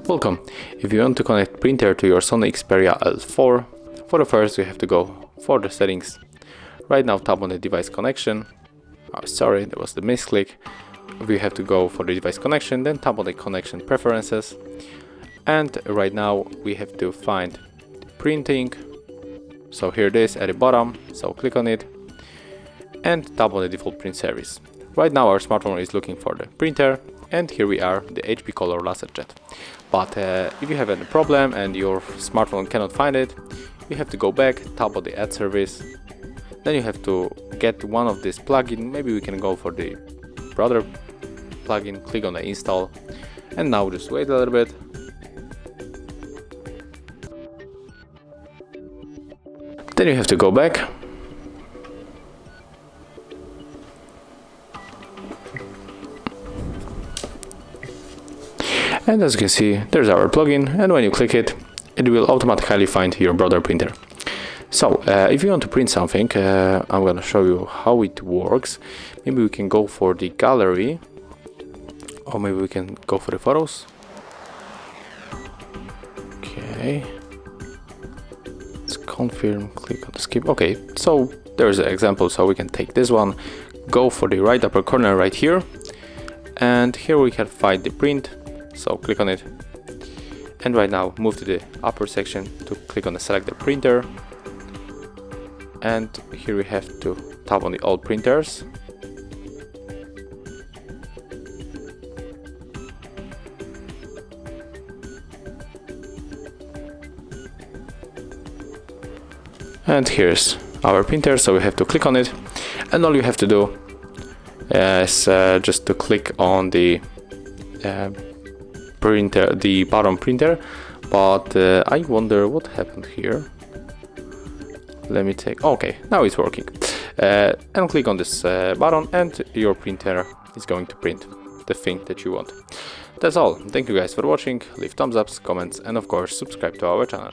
Welcome. If you want to connect printer to your SONY Xperia L4, for the first you have to go for the settings. Right now tap on the device connection. Oh, sorry, that was the misclick. We have to go for the device connection, then tap on the connection preferences. And right now we have to find printing. So here it is at the bottom, so click on it and tap on the default print service. Right now our smartphone is looking for the printer, and here we are, the HP Color LaserJet. But if you have any problem and your smartphone cannot find it, you have to go back, tap on the add service. Then you have to get one of these plugins. Maybe we can go for the brother plugin, click on the install, and now just wait a little bit. Then you have to go back. And as you can see, there's our plugin, and when you click it, it will automatically find your brother printer. So, if you want to print something, I'm gonna show you how it works. Maybe we can go for the gallery, or maybe we can go for the photos. Okay. Let's confirm, click on the skip. Okay, so there's an example. So we can take this one, go for the right upper corner right here, and here we can find the print. So click on it, and right now move to the upper section to click on the select the printer, and here we have to tap on the all printers. And here's our printer, so we have to click on it, and all you have to do is just to click on the printer, the bottom printer. But I wonder what happened here. Let me take, okay, now it's working. And click on this button, and your printer is going to print the thing that you want. That's all. Thank you guys for watching. Leave thumbs ups, comments, and of course subscribe to our channel.